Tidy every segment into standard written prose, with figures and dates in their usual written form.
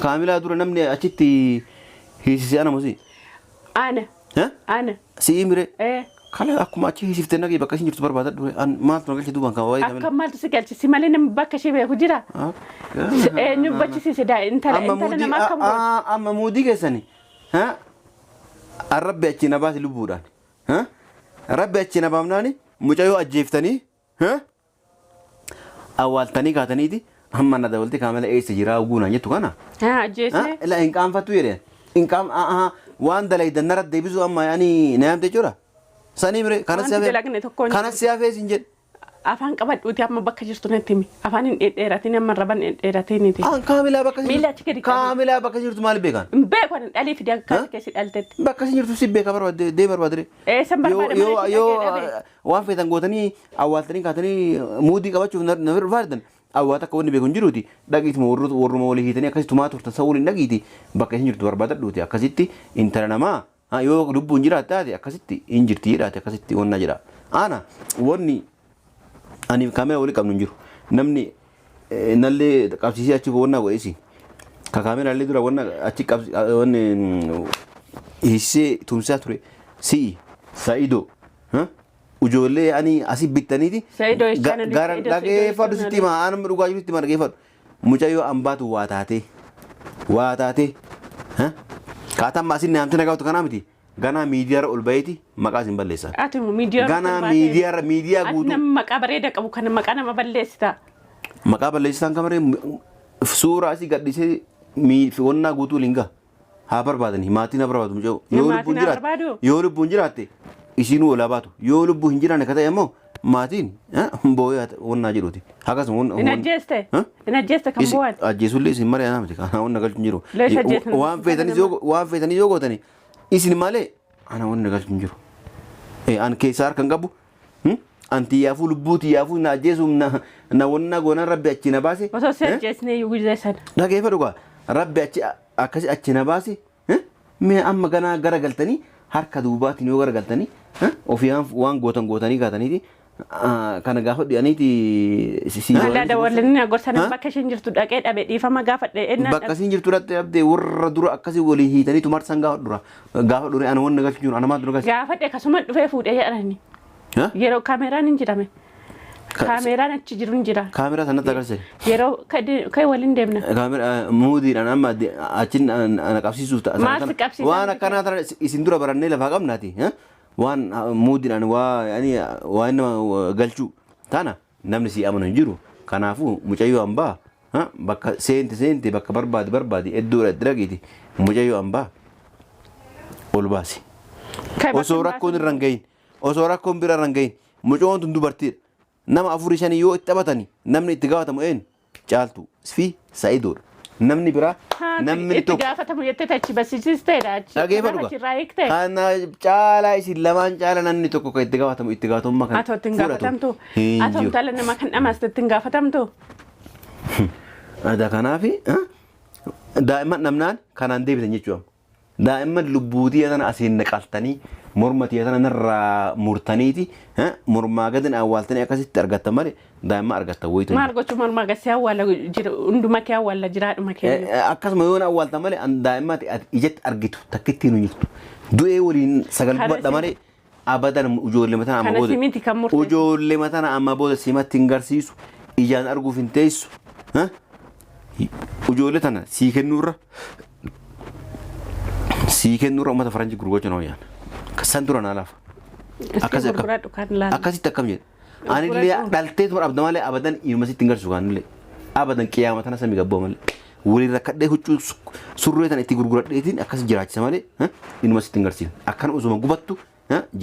Kaamilaa dura namni achitti hiisisee ana musi. Ana. Si imire. Kala akkuma achi hiisiftee nagee bakka isin jirtu barbaadadhu. Maaltu nagalchi duubaan kan waa'ee Akka maaltu si galchisi malee nama bakka ishee beeku jira. Eenyu bachisiise intala nama akkam godhu. Amma muudii keessani. Rabbi achi na baasi lubbuudhaan. Rabbi achi na baafnaani mucayyoo ajjeeftanii awwaaltanii kaataniiti amma na dabaltee kaamila eessa jiraa guunaan jettu kana. Ajjeesee. Ila hin qaanfattu jedheen. Hin qaam waan dalaydan nara deebisuu amma yaani na yaamte jechuudha. Sanii mire kanas siyaafee sin jedhe. Afaan qabadhuuti amma bakka jirtu natti himi. Afaan hin dheeratin amma raban hin dheeratiniiti. Kaamilaa bakka jirtu. Miila achi gadi qabu. Kaamilaa bakka jirtu maal beekan? Beekan dhalii fidee akka keessi dhaltetti. Bakka isin jirtu si beeka barbaade dee barbaadire. San barbaade yoo waan feetan gootanii awwaaltanii kaatanii muudii qabachuuf na barbaadan awwaata akka wanni beeku hin jiruuti dhaqiituma warruma walii hiitanii akkasitti tumaa turtan sa'uun hin dhaqiiti bakka isin jirtu barbaadadhuuti akkasitti intala namaa yoo lubbuun jiraatte taate akkasitti hin jirti jedhaate akkasitti wanna jedha. Ana wanni ani kaamera wali qabnu hin jiru namni nallee qabsiisee achi wanna godheesi ka kaamera illee dura wanna achi qabsi wanni hiisee tumsaa ture si'i Sa'ido ijoollee ani asii bittaniiti gara dhageeffadhu sitti hima anuma dhugaa jiru sitti hima dhageeffadhu mucayyoo ambaatu waa taatee kaatamma asin naamte nagaatu kanaa miti ganaa miidiyaarra ol baheeti maqaa isin balleessan ganaa miidiyaa guutuu maqaa bareeda qabu kan maqaa nama balleessita maqaa balleessitaan kamaree suuraa asii gadhiisee wannaa guutuu linga haa barbaadani maatiin haa barbaadu mucayyoo yoo lubbuun jiraatte isinuu olaa baatu yoo lubbuu hin jiraanne kata immoo maatiin boo'ee wannaa jedhuuti akkasuma hin ajjeeste kan bu'an ajjeesullee isin malee anaa miti kana wanna galchu hin jiru waan feetanii yoo gootani isin malee ana wanna galchu hin jiru an keessaa harkan qabu an xiyyaafuu lubbuu xiyyaafuu na ajjeesu na wanna goonan rabbi achi na baase osoo si ajjeesnee iyyuu guyyaa dhageeffa dhugaa rabbi akkasi achi na baase mee amma ganaa gara galtanii harka duubaatiin yoo gara galtanii ofii waan gootanii kaataniiti kana gaafa dhiyaaniiti Alla dawwalanii gorsanii bakka isheen jirtu dhaqee dhabe dhiifama gaafadhe bakka isheen jirtu dhatte warra dura akkasii walii hiitanii tumarsan gaafa dure ana wanna galchu jiru ana maal dura galchu gaafadhe akkasuma dhufee fuudhee jedhani yeroo kaameraan hin jirame kaameraan achi jiru hin jira kaameraa sanatti agarsiise yeroo kai waliin deemna kaameraa muudii amma achin ana qabsiisuuf ta'a waan akkanaa tana isin dura barannee lafaa qabnaati waan muudii waan nama galchuu tana namni si amanu hin jiru kanaafuu mucayyoo ambaa bakka seente bakka barbaade iddoodha itti dhaqiiti mucayyoo ambaa ol baasi osoo rakkoon irra hin gahin osoo rakkoon bira irra hin gahin mucayyoon tun dubartiidha nama 4-5 yoo itti taphatani namni itti gaafatamu een caaltu fi Sa'idoodha namni biraa namni itti gaafatamu jettee tachi basisiisteedha dhageeffa dhugaa kana caalaa isin lamaan caala namni tokko kan itti gaafatamummaa kan atoo ittiin gaafatamtu atoo intala nama kan dhamaas ittiin gaafatamtu ada kanaafi daa'imman namnaan kanaan deebitan jechuudha daa'imman lubbuutii sana asiin naqaltanii mormatii sana narraa murtaniiti mormaa gadin awwaaltanii akkasitti argattan malee daa'imman argattan wayitu maal gochuu mormaa gasee awwaala jira hunduma kee awwaala jiraadhuma kee akkasuma yoo awwaaltan malee daa'immaati ijatti argitu takkittiin hin jirtu du'ee waliin sagal badha malee abadan ijoollee matana amma booda simatti hin garsiisu ijaan arguuf hin teessu ijoollee tana sii kennuurra uummata faranjii gurgurachuu nama yaana kasan dura na lafa akkasitti akkam jedhe anillee dhalteetuma dhabda malee abadan ilmasitti hin garsiisu kaanillee abadan qiyaama tana samii gabboo malee waliin rakkadhee huccuu surree tana itti gurguradheetiin akkas jiraachisa malee ilmasitti hin garsiisu akkan osuma gubattu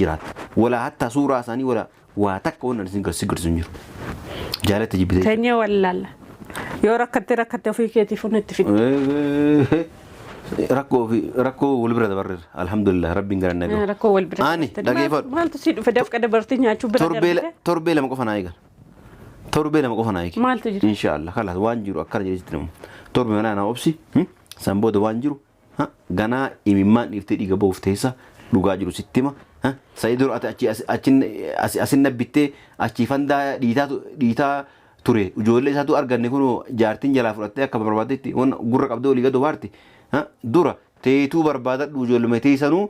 jiraata walaa hattaa suuraa isaanii walaa waa takka waan isin garsiisu hin jiru jaalatti jibbitee teenyee wallaalla yoo rakkattee ofii keetiif itti fidde rakkoo wal bira dabarreera alhamdulillah rabbiin garanna gahu rakkoo wal bira ani dhageeffadhu maaltu si dhufe dafqa dabartii nyaachuu bira darbite torbee lama qofa naa eegan torbee lama qofa naa eegi maaltu jira inshallah kalaas waan jiru akkana jedhisitti namu torbee manaa naa obsi san booda waan jiru ganaa imimmaan dhiiftee dhiiga ba'uuf teessa dhugaa jiru sitti hima Sa'idur ati asin nabbittee achi fandaa dhiitaa ture ijoollee isaatu arganne kun jaartiin jalaa fudhattee akka barbaadetti waan gurra qabdee olii gad baarti dura teetuu barbaadadhu ijoollee teessanuu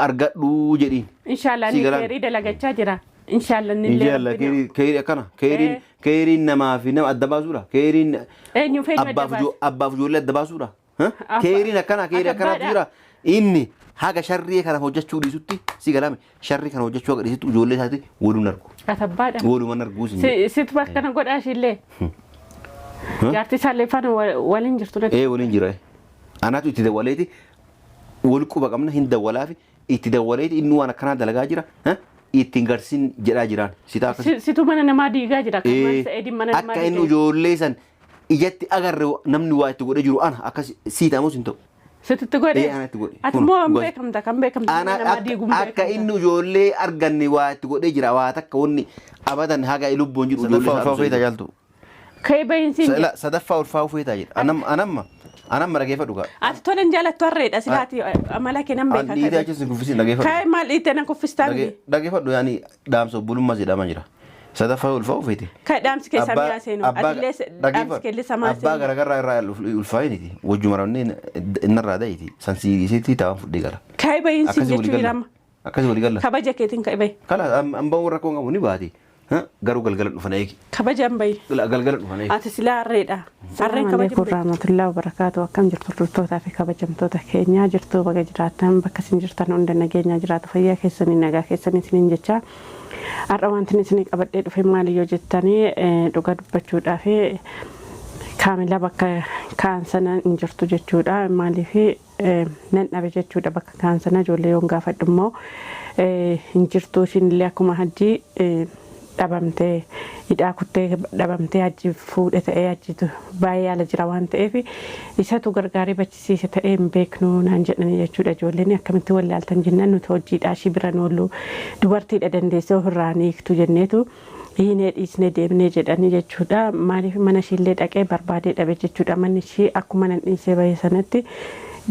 argadhu jedhiin. Inshallah ni keerii dalagachaa jira. Inshallah ni Inshallah keerii akkana keeriin namaa fi nama adda baasuudha. Keeriin abbaaf ijoollee adda baasuudha. Keeriin akkana jira. Inni haga sharrii kana hojjechuu dhiisutti si galame sharrii kana hojjechuu akka dhiisutti ijoollee isaati waluun argu. Atabbaadha. Walumaan arguu sin. Situ bakkana godhaashillee. Jaartii isaallee faana waliin jirtu natti. Waliin jira. Anaatu itti dawwaleeti wal quba qabna hin dawwalaafi itti dawwaleeti inni waan akkanaa dalagaa jira. Ittiin garsiin jedhaa jiraan. Situ mana namaa diigaa jira. Akka inni ijoollee san ijatti agarre namni waa itti godhee jiru ana akka siitaamus hin ta'u. Sitti godhee? Ati moo beekamta kan beekamta nama diiguun beekamta. Akka inni ijoollee arganne waa itti godhee jira waa takka wanni abadan haga lubbuun jiru ijoollee isaa feetaa jaaltu. Ka'ee bahinsiin jira. Sadaffaa ulfaa feetaa jira. Anamma dhageeffadhu kaa. Ati tolan jaalattu harreedha silaati amala kee nan beeka. Dhiitaa jechuun kuffisiin dhageeffadhu. Ka'ee maal dhiittee nan kuffistaa miti? Dhageeffadhu yaani dhaamsa bulummaa jedhama jira. Sadaffaa ulfaa feete. Ka'ee dhaamsi keessaa mi'aa seenu. Atillee dhaamsi keellee samaa seenu. Abbaa garaagaraa irraa ulfaa'initi. Wajjuma ramnee innarraa da'iti. Sansiisiitti taa'an fudhee gala. Ka'ee bahinsiin jechuu jedhama. Akkasii walii gala. Kabaja keetiin ka'ee bahi. Kala ambaan warra koo qabu ni baati. Garuu galgala dhufan eegi. Kabajaan bahi. Galgala dhufan eegi. Ati silaa harreedha. Harreen kabajaan bahi. Rahmatullahi wabarakaatu akkam jirtu hordoftoota fi kabajamtoota keenyaa jirtu baga jiraatan bakka isin jirtan hunda nageenyaa jiraatu fayyaa keessanii nagaa keessanii isiniin jecha har'a wanti isin qabadhee dhufe maali yoo jettanii dhugaa dubbachuudhaa fi kaamila bakka kaan sana hin jirtu jechuudha maaliif nan dhabe jechuudha bakka kaan sana ijoollee yoon gaafadhu immoo hin jirtu isinillee akkuma hajjii dhabamtee hidhaa kuttee dhabamtee hajji fuudhe ta'ee hajjitu baay'ee ala jira waan ta'eef isatu gargaarii bachisiise ta'ee hin beeknu naan jedhanii jechuudha ijoolleen akkamitti wallaaltan jennaan nuti hojiidhaa ishii bira noollu dubartiidha dandeessee ofirraa hiiktu jenneetu hiinee dhiisnee deemnee jedhanii jechuudha maaliif mana ishiillee dhaqee barbaadee dhabe jechuudha manni ishii akkuma nan dhiisee bahee sanatti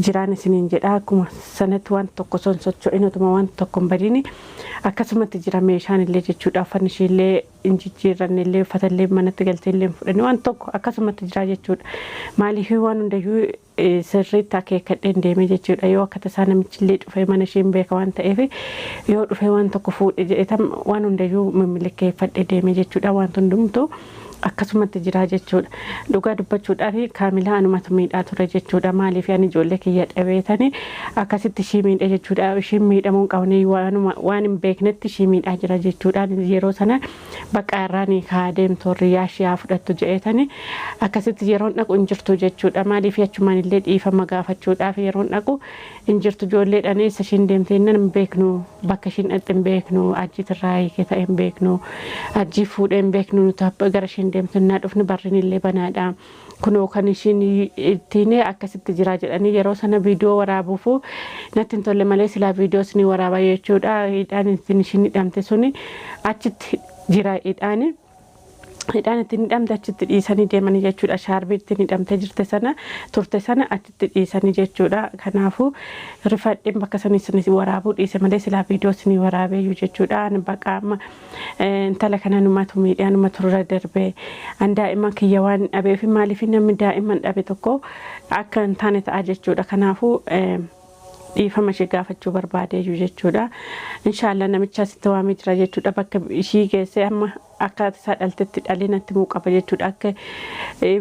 jiraan isiniin jedha akkuma sanatti waan tokko son socho'in utuma waan tokko hin badini akkasumatti jira meeshaan illee jechuudha uffanni ishiillee hin jijjiirranne illee uffatallee manatti galtee illee fudhanne waan tokko akkasumatti jira jechuudha maaliif waan hundayyuu sirriitti akeekkadheen deemee jechuudha yoo akka tasaa namichillee dhufee mana isheen beeka waan ta'eef yoo dhufee waan tokko fuudhe jedhetam waan hundayyuu mimmilikkeeffadhee deemee jechuudha waan hundumtuu akkasumatti jira jechuudha dhugaa dubbachuudhaan kaamilaa anumatu miidhaa ture jechuudha maaliif ani ijoollee kiyya dhabeetanii akkasitti ishii miidhe jechuudha ishii miidhamuun qabne waan hin beeknetti ishii miidhaa jira jechuudha yeroo sana bakka irraanii kaa deemtoorri yaashii haa fudhattu jedheetanii akkasitti yeroon dhaqu hin jirtu jechuudha maaliif achumaan illee dhiifama gaafachuudhaaf yeroon dhaqu hin jirtu ijoolleedhaan eessa ishiin deemtee hin beeknu bakka ishiin dhaqxe hin beeknu ajjiitirraa hiikee ta'e hin beeknu ajjii fuudhee hin beeknu nuti gara ishiin deemtannaa dhufni barriin illee banaadha kunoo kan ishiin ittiin akkasitti jira jedhanii yeroo sana viidiyoo waraabuuf natti hin tolle malee silaa viidiyoo isin waraabaa jechuudha hidhaan ittiin ishiin hidhamte suni achitti jira hidhaan ittiin hidhamte achitti dhiisanii deemanii jechuudha shaarbii ittiin hidhamtee jirte sana turte sana achitti dhiisanii jechuudha kanaafuu rifadheen bakka sanis waraabuu dhiise malee silaa viidiyoo isin waraabeeyyuu jechuudha bakka amma intala kana numatu miidhaa numatu irra darbee an daa'imman kiyya waan dhabeef maaliif namni daa'imman dhabe tokko akka hin taane ta'a jechuudha kanaafuu dhiifama ishee gaafachuu barbaadeeyyuu jechuudha inshaallah namicha asitti waamee jira jechuudha bakka ishii geessee amma akka isaa dhaltetti dhalee natti muu qaba jechuudha akka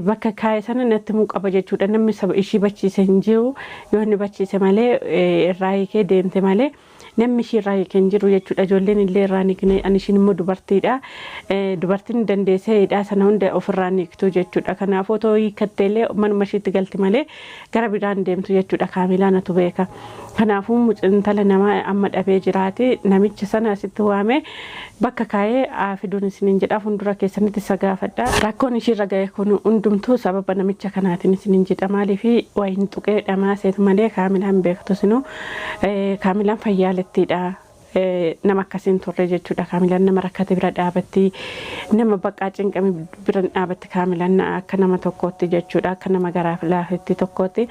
bakka kaa'e sana natti muu qaba jechuudha namni ishii bachiise hin jiru yoo inni bachiise malee irraa hiikee deemte malee namni ishii irraa hiikee hin jiru jechuudha ijoolleen illee irraa hiikne ani ishiin immoo dubartiidha dubartiin dandeessee hidhaa sana hunda ofirraa hiiktu jechuudha kanaafuu otoo hiikkattee illee manuma ishiitti galti malee gara biraan deemtu jechuudha kaamilaan atu beeka kanaafuu intala nama amma dhabee jiraate namicha sana asitti waamee bakka kaa'ee fiduun isiniin jedha fuuldura keessanitti isa gaafadha rakkoon ishiirra ga'e kun hundumtuu sababa namicha kanaatiin isiniin jedha maaliif wayin tuqee dhamaa seetu malee kaamilaan beektu sinu kaamilaan fayyaalettiidha nama akkasiin turre jechuudha kaamilaan nama rakkate bira dhaabatti nama baqqaa cinqame bira dhaabatti kaamilaan akka nama tokkootti jechuudha akka nama garaaf laafetti tokkootti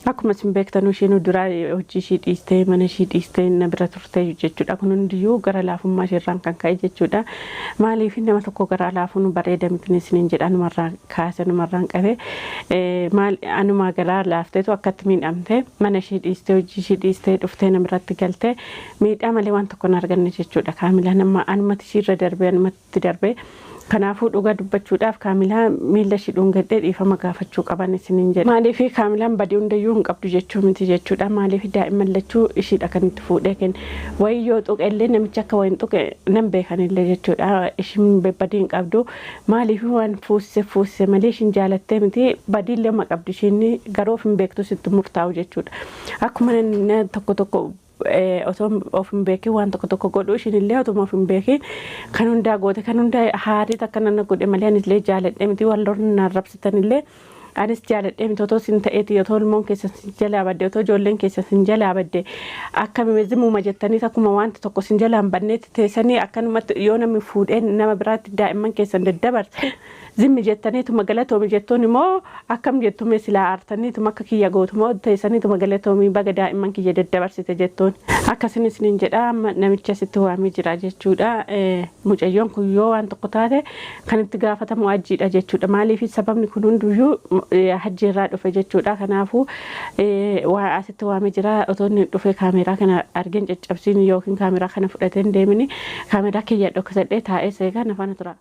Akkuma isin beektan isheen duraa hojii ishee dhiistee mana ishee dhiistee na bira turte jechuudha. Kun hundiyyuu gara laafummaa isheerraan kan ka'e jechuudha. Maaliif nama tokko gara laafuun bareeda miti isiniin jedha numarraan kaase numarraan qabe maal anuma gara laafteetu akkatti miidhamte mana ishee dhiistee hojii ishee dhiistee dhuftee na biratti galte miidhaa malee waan tokko hin arganne jechuudha. Kaamilaa nama anumatti ishiirra darbee anumatti darbee kanaafuu dhugaa dubbachuudhaaf kaamilaa miila ishii dhungadhee dhiifama gaafachuu qaban isiniin jedhe. Maaliif kaamilaan badii hundayyuu hin qabdu jechuu miti jechuudha. Maaliif daa'imman lachuu ishiidha kan itti fuudhee kenne. Wayyoo tuqellee namicha akka wayin tuqe nan beekanillee jechuudha. Ishiin badii hin qabdu. Maaliif waan fuusse malee ishiin jaalattee miti badiillee ma qabdu ishiin garoof hin beektu sitti murtaa'u jechuudha. Akkuma tokko otoo of hin beekin waan tokko godhu ishiinillee otuma of hin beekin kan hundaa goote kan hundaa haarii takka nan godhe malee anis jaaladhe miti warroonni na arrabsitanillee anis jaaladhe miti otoo sin ta'eeti otoo ilmoon keessa sin jalaa badde otoo ijoolleen keessa sin jalaa badde akka mimezimuma jettanii akkuma wanta tokko sin jalaa hin banneetti teessanii akkanumatti yoo namni fuudhee nama biraatti daa'imman keessan daddabarse zimmi jettaniituma galatoomi jettuun immoo akkam jettume silaa aartaniituma akka kiyya gootumoo teessaniituma galatoomii baga daa'imman kiyya daddabarsite jettuun akkasin isiniin jedha namicha sitti waamee jira jechuudha. Mucayyoon kun yoo waan tokko taate kan itti gaafatamu hajjiidha jechuudha. Maaliif sababni kun hunduyyuu hajjiirraa dhufe jechuudha. Kanaafuu waa asitti waamee jira otoo inni dhufe kaameraa kana argeen caccabsiin yookiin kaameraa kana fudhatee hin deemini kaameraa kiyya dhoksadhee taa'ee seegaa nafaana tura.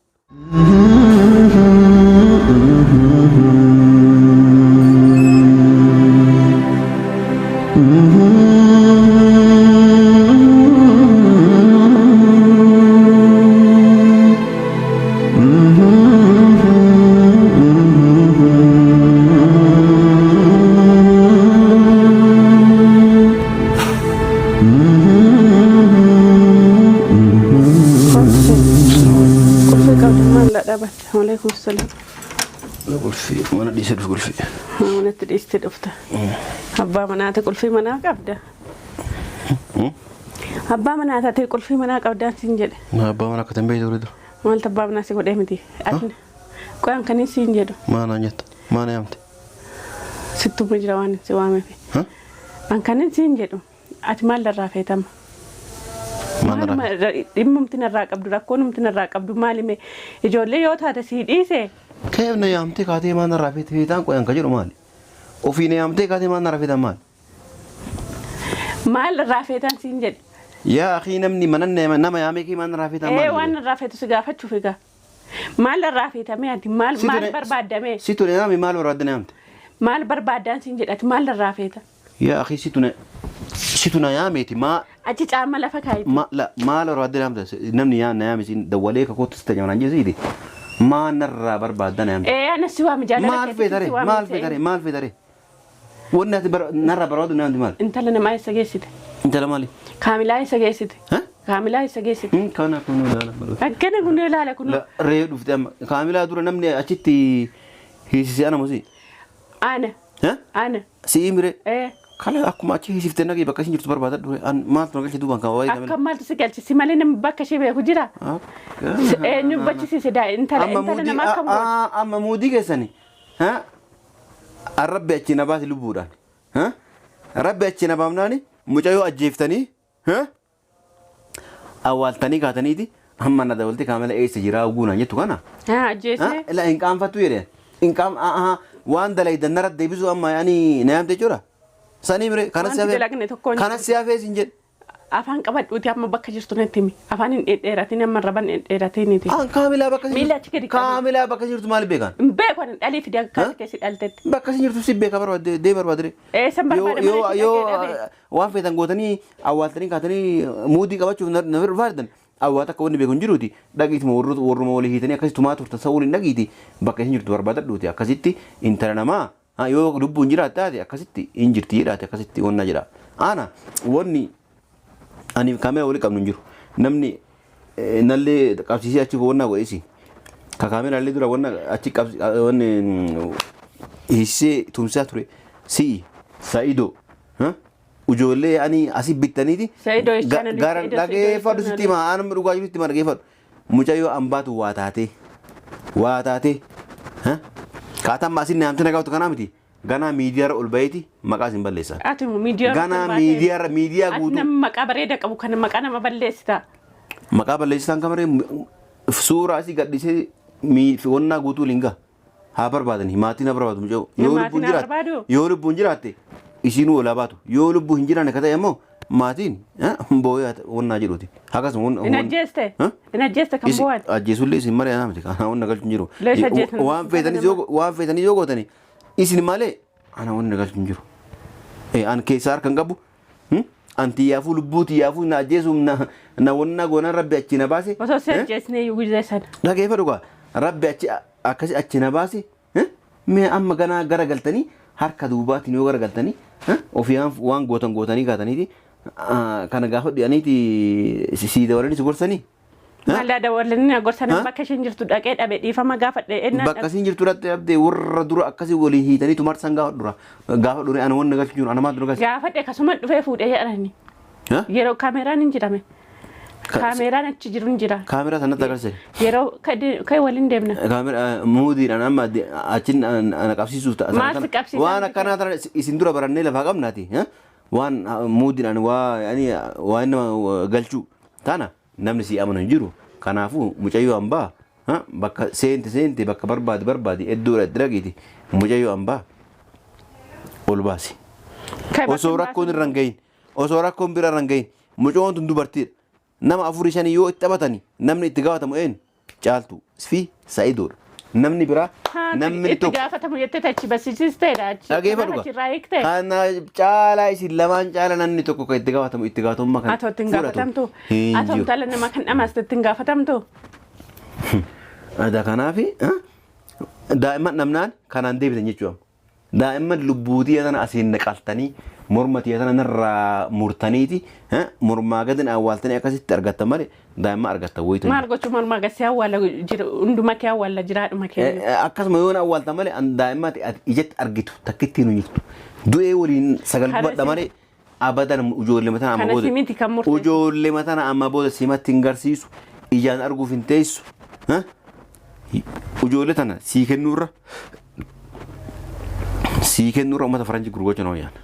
Waalaikum salam. Qulfii mana dhiisee dhufu qulfii. Manatti dhiistee dhufta. Abbaa manaata qulfii manaa qabda. Abbaa manaata ta'e qulfii manaa qabdaan siin jedhe. Abbaa manaa akka tambee jiru dura. Maal abbaa manaa si godhee miti. Qo'aan kan siin jedhu. Maana nyaatta. Maana yaamte. Sittuma jira waan si waameef. An kan siin jedhu. Ati maal irraa feetama? Dhimmumti narraa qabdu rakkoonumti narraa qabdu maalime ijoollee yoo taate sii dhiise. Keefna yaamtee kaatee maan narraa feetaan qo'an ka jedhu maali? Ofiin yaamtee kaatee maan narraa feetan maali? Maal irraa feetan siin jedhe. Yaa akhi namni nama yaamee kee maan narraa feetan maali? Waan narraa feetu si gaafachuuf egaa. Maal irraa feetame ati maal barbaaddame? Situ naami maal barbaaddan yaamte? Maal barbaaddaan siin jedhati maal irraa feeta? Yaa akhi situ na yaameeti maa achi caama lafa kaayiti. Maal barbaaddan yaamte namni yaame siin dawwalee kakootti si tajaajila jeesiiti. Maan narraa barbaaddan yaamte? Anasi waami jaalala. Maal feetare? Wanni ati narraa barbaaddu yaamte maal? Intala namaa isa geessite. Intala maali? Kaamilaa isa geessite. Kaamilaa isa geessite. Kana kun ilaala. Akkana kun ilaala kun. Ree dhufte amma kaamilaa dura namni achitti hiisise ana musi. Ana. Si imire. Kala akkuma achi hiisifte nagee bakka isin jirtu barbaadadhu maaltu na galche duubaan kan waayee akka maaltu si galche si malee nama bakka ishee beeku jira. Eenyu bachisiise intala namaa akkam godhu. Amma muudii keessani. Rabbi achi na baase lubbuudhaan. Rabbi achi na baafnaani mucayyoo ajjeeftanii awwaaltanii kaataniiti amma na dabalte kaamila eessa jira guunaan jettu kana. Ajjeese. Ila hin qaanfattu jedheen. Hin qaam waan dalaydan narra deebisu amma yaani na yaamte jechuudha. Sanii mire kanas siyaafee sin jedhe. Afaan qabadhuuti amma bakka jirtu natti himi. Afaan hin dheeratin amma raban hin dheeratiniiti. Kaamilaa bakka jirtu. Kaamilaa bakka jirtu maal beekan? Beekan dhalii fidee akka keessi dhaltetti. Bakka jirtu si beeka barbaadde. San barbaade yoo waan feetan gootanii awwaaltanii kaatanii muudii qabachuuf na barbaadan awwaata akka wanni beekun jiruuti dhaqiituma warruma walii hiitanii akkasitti tumaa turtan sa'uun hin dhaqiiti bakka isin jirtu barbaadadhuuti akkasitti intala namaa yoo lubbuun jiraataate akkasitti hin jirti jedhaate akkasitti wonna jedha. Ana wanni ani kaamera wali qabnu jiru namni nallee qabsiisee achi wonna godhesi ka kaamera illee dura wonna achi qabsi wanni hiisee tumsaa ture si Sa'ido ijoollee ani asii bittaniiti gara dhageeffadhu sitti hima aanuma dhugaa jiru sitti hima dhageeffadhu mucayyoo ambaatu waa taatee kaataan maasin naamte nagaa kana miti Ganaa miidiyaa ol baheeti maqaa isin balleessan. Ati miidiyaa Ganaa miidiyaa guutuu. Nama maqaa bareeda qabu kan maqaa nama balleessita. Maqaa balleessitaan kamaree suuraa asii gadhiisee wannaa guutuu linga haa barbaadani maatiin haa barbaadu muca'u yoo lubbuun jiraatte isinuu olaa baatu yoo lubbuu hin jiraanne ka ta'e immoo maatiin boo'ee wannaa jedhuuti akkasuma in ajjeeste kan bu'aati ajjeesullee isin malee naamti kana wanna galchuun jiru waan feetanii yoo gootani isin malee ana wanna galchuun jiru an keessaa harkan qabu anti yaafuu lubbuuti yaafuu na ajjeesum na wannaa goonaan rabbi achi na baase osoo si ajjeesnee yugulee sana dhageeffa dhugaa rabbi achi akkasi achi na baase mee amma ganaa gara galtanii harka duubaatiin yoo gara galtanii ofii waan gootanii kaataniiti kana gaafa dhiyaaniiti sii dabalanii si gorsanii. Maallaa dabalanii gorsanii bakka isheen jirtu dhaqee dhabe dhiifama gaafa dha'ee bakka isheen jirtu dhattee warra dura akkasii waliin hiitaniitu marsan gaafa dura ana wanna galchu jiru ana maal dura galchu. Gaafa dhee kasuma dhufee fuudhee jedhani. Yeroo kaameraan hin jirame. Kaameraan achi jiru hin jira. Kaameraa sanatti agarsiise. Yeroo kai waliin deemna. Kaameraa muudiidhaan amma achiin ana qabsiisuuf ta'a. Maal si qabsiisa? Waan akkanaa tana isin dura barannee lafaa qabnaati. Waan muudiidhaan waa nama galchuu taana namni si amanu hin jiru. Kanaafuu mucayyoo hambaa bakka seente bakka barbaadi iddoodha itti dhaqiiti mucayyoo hambaa ol baasi. Osoo rakkoon irra hin gahin osoo rakkoon bira irra hin gahin mucayyoon tun dubartiidha. Nama 4-5 yoo itti taphatani namni itti gaafatamu caaltu fi sa'idoodha. Namni biraa namni tokko itti gaafatamu jettee tachi basiisisteedha. Dhageeffa dhugaa. Kana caalaa isin lamaan caala namni tokko kan itti gaafatamummaa kan fudhatu. Atoo ittiin gaafatamtu. Atoo intala nama kan dhamaasti ittiin gaafatamtu. Ada kanaafi daa'imman namnaan kanaan deebitan jechuudha. Daa'imman lubbuutii tana asiin naqaltanii mormatii tana narraa murtaniiti mormaa gadin awwaaltanii akkasitti argatta malee daa'imman argatta wayitu. Maal gochuu mormaa gasii awwaala jira hundumaa kee awwaala jiraadhuma keenya. Akkasuma yoo awwaalta malee daa'immaati ijatti argitu takkittiin hin jirtu. Du'ee waliin sagal badha malee abadan ijoollee matana amma booda. Kana simiti kan murteessu. Ijoollee matana amma booda simatti hin garsiisu ijaan arguuf hin teessu. Ijoollee tana sii kennuurra uummata faranjii gurgurachuu nama yaana.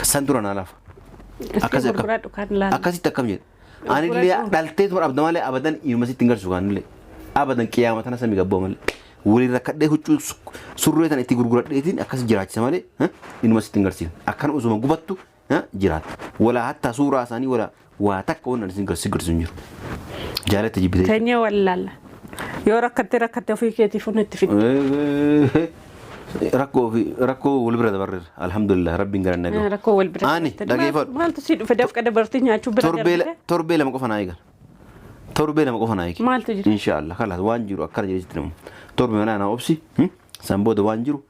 San dura naa lafa. Akkasitti akkam jedhe. Anillee dhaltee tuma dhabda malee abadan ilmasitti hin garsiisu kaanillee. Abadan qiyaama tana samii gabboo malee. Waliin rakkadhee huccuu surree tana itti gurguradheetiin akkas jiraachisa malee ilmasitti hin garsiisu. Akkan osuma gubattu jiraata. Walaa hattaa suuraa isaanii walaa waa takka waan isin garsiisu hin jiru. Jaalatti jibbitee. Teenyee wallaalla. Yoo rakkattee ofii keetiif itti fidde. Rakkoo wal bira dabarreera alhamdulillah rabbiin garanna gahu. Rakkoo wal bira. Ani dhageeffadhu. Maaltu si dhufe dafqa dabartii nyaachuu bira darbite? Torbee lama qofa naa eegan. Torbee lama qofa naa eegi. Maaltu jira? Inshaallah kalaas waan jiru akkana jedhesitti namu. Torbee manaa naa obsi san booda waan jiru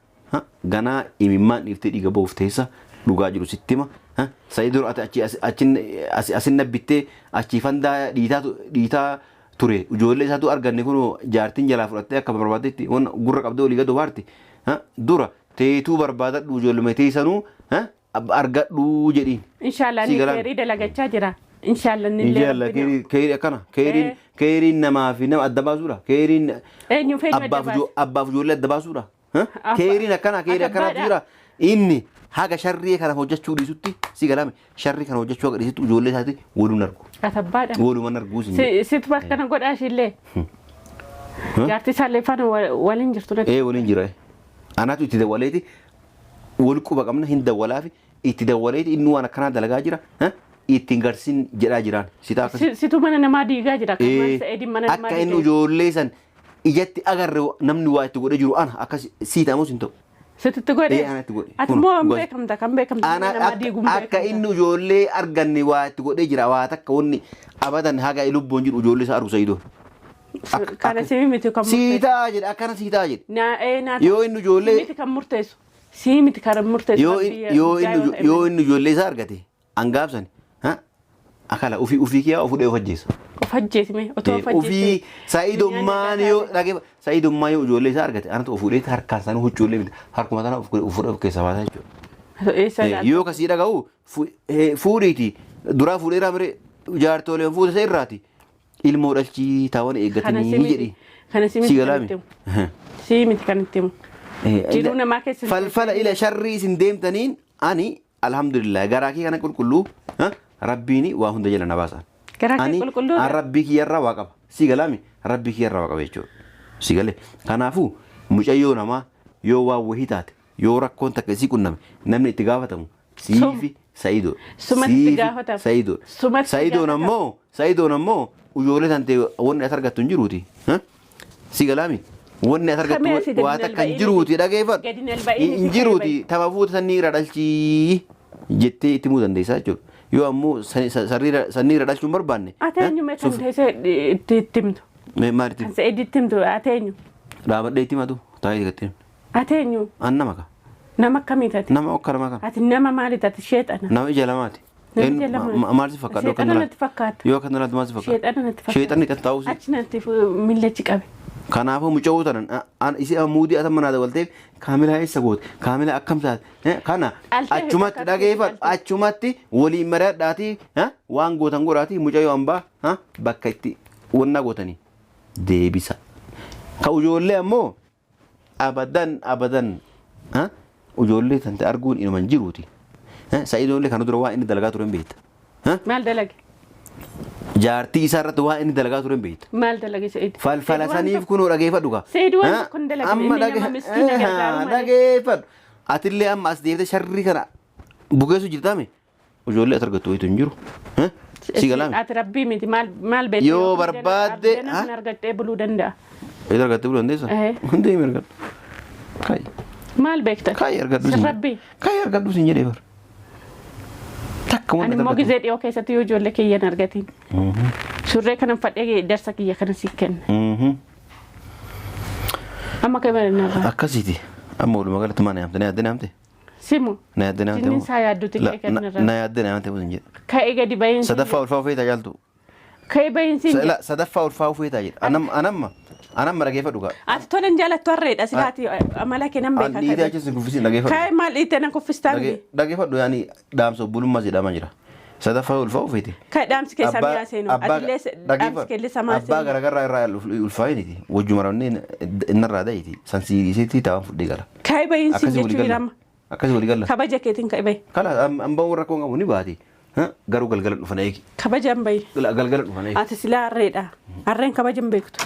ganaa imimmaan dhiiftee dhiiga ba'uuf teessa dhugaa jiru sitti hima. Sa'idur ati asin nabbittee achii fandaa dhiitaa ture ijoollee isaatu arganne kun jaartiin jalaa fudhattee akka barbaadetti gurra qabdee olii gad baarti. Dura teetuu barbaadadhu ijoollee teessanuu argadhu jedhiin. Inshaallah ni keerii dalagachaa jira. Inshaallah ni illee. Inshaallah keerii akkana keeriin namaa fi nama adda baasuudha. Keeriin abbaaf ijoollee adda baasuudha. Keeriin akkana jira. Inni haga sharrii kana hojjechuu dhiisutti si galame sharrii kana hojjechuu haga dhiisutti ijoollee isaati waluun argu. Katabbaadha. Walumaan arguu sin. Situ akkana godhaashillee. Jaartii isaallee faana waliin jirtu natti. Waliin jira. Anaatu itti dawwaleeti wal quba qabna hin dawwalaafi itti dawwaleeti inni waan akkanaa dalagaa jira ittiin garsiin jedhaa jiraan sitaa akkasii. Situ mana namaa diigaa jira kan sa'eedin mana namaa akka inni ijoollee san ijatti agarre namni waa itti godhee jiru ana akkas siitaamus hin ta'u. Situtti godhee? Anatti godhe. Ati moo beekamta kan beekamta mana namaa diiguun beekamta. Akka inni ijoollee arganne waa itti godhee jira waa takka wanni abadan haga lubbuun jiru ijoollee isaa argu sayyidoo. Kana sii miti kan murteessu. Siitaa jedhe akkana siitaa jedhe. Yoo inni ijoollee. Miti kan murteessu. Sii miti kan murteessu. Yoo inni ijoollee isaa argate hangaabsan akala ufii kiyyaa ofudhee of ajjeessa. Of ajjeesime otoo of ajjeesse. Ufii saayidummaan yoo dhageeffa saayidummaa yoo ijoollee isaa argate anatu ofudhee harkaan isaanii huccuullee miti harkuma sana ofudhee of keessa baasaa jechuudha. Yoo kasii dhaga'u fuudhiiti duraa fuudheeraa bire jaartoleen fuudhasa irraati. Ilmoo dhalchii taawwan eeggatanii jedhi. Kana si miti kan itti himu. Si miti kan itti himu. Jiruu namaa keessa. Falfala ila sharrii isin deemtaniin ani alhamdulillah garaa kee kana qulqulluu rabbiini waa hunda jala na baasa. Garaa kee qulqulluu. Ani rabbii kiyyarraa waa qaba. Si galaami rabbii kiyyarraa waa qaba jechuudha. Si galee. Kanaafuu mucayyoo namaa yoo waa wahii taate yoo rakkoon takka isii qunname namni itti gaafatamu siifi Sa'iidoo. Sumatti gaafatamu. Sa'iidoo. Sa'iidoon ammoo ijoollee tante wanni as argattu hin jiruuti. Si galaami. Wanni as argattu waa takka hin jiruuti dhageeffadhu. Hin jiruuti tapha fuuta sannii irra dhalchii jettee itti himuu dandeessaa jechuudha. Yoo ammoo sannii irra dhalchuu hin barbaanne. Ateenyu mee kan teessee itti himtu. Maal itti himtu? Kan se'eedi itti himtu ateenyu. Dhaabadhee itti himatu taa'ee itti himtu. Ateenyu. An nama ka. Nama akkamii taate? Nama okkaramaa kam. Ati nama maali taate sheexana? Nama ija lamaati. Maal si fakkaata? Sheexana natti fakkaata. Yoo kan natti maal si fakkaata? Sheexana natti fakkaata. Sheexanni tattaa'uu si. Achi natti millachi qabe. Kanaafuu muca'uu tanan isi muudii ata manaa dabalteef kaamilaa eessa goote kaamilaa akkam taate kana achumatti dhageeffadhu achumatti waliin mari'adhaatii waan gootan godhaatii mucayyoo hambaa bakka itti wannaa gootanii deebisa. Ka ijoollee ammoo abadan ijoollee tante arguun inuma hin jiruuti. Sa'iidoollee kana dura waa inni dalagaa ture hin beekta. Maal dalage? Jaartii isaa irratti waa inni dalagaa ture hin beekta. Maal dalage Sa'iid? Falfala saniif kunoo dhageeffadhu kaa. Sa'iid waan kun dalage inni nama miskiina gargaaru malee. Dhageeffadhu. Atillee amma as deebitee sharrii kana bukeessu jirtaame ijoollee as argattu wayitu hin jiru. Si galaami. Ati rabbii miti maal beektu? Yoo barbaadde. Kan argattee buluu danda'a. Eeyyee argattee buluu dandeessa? Hundi himi argadhu. Kaayi. Maal beekta? Kaayi argadhu sin. Rabbii. Kaayi argadhu sin jedhee bar. Takka Ani immoo gizee dhiyoo keessatti yoo ijoollee kiyyan argatiin. Surree kanan fadhee darsa kiyya kana si kenna. Amma kai bala narraa. Akkasiiti. Amma walumaa galatti maa na yaamte? Na yaadde na yaamte? Simu. Na yaadde na yaamte? Jinniin isaa yaadduuti ka'e kan narraa. Na yaadde na yaamte musin jedha. Ka'e gadi bahin. Sadaffaa ulfaa ufee taajaaltu. Ka'e bahin siin jedha. Sadaffaa ulfaa ufee taajaaltu. Anamma dhageeffadhu kaa. Ati tolan jaalattu harreedha silaati amala kee nan beekaa. Dhiitee achis hin kuffisin dhageeffadhu. Ka'e maal dhiitee nan kuffistaan bee? Dhageeffadhu yaani dhaamsa obbulummaa jedhamaa jira. Sadaffaa ulfaa ufeeti. Ka'e dhaamsi keessaa mi'aa seenu. Atillee dhaamsi keellisa maal seenu. Abbaa garaagaraa irraa ulfaa'initi. Wajjuma ranneen innarraa da'iiti. Sansiisiitii taa'an fudhee gala. Ka'e bahin siin jechuu jirama. Akkasii walii galla. Kabaja keetiin ka'e bahi. Kala ambaan warra koon qabu ni baati. Garuu galgala dhufan eegi. Kabaja hin bahi. Galgala dhufan eegi. Ati silaa harreedha. Harreen kabaja hin beektu.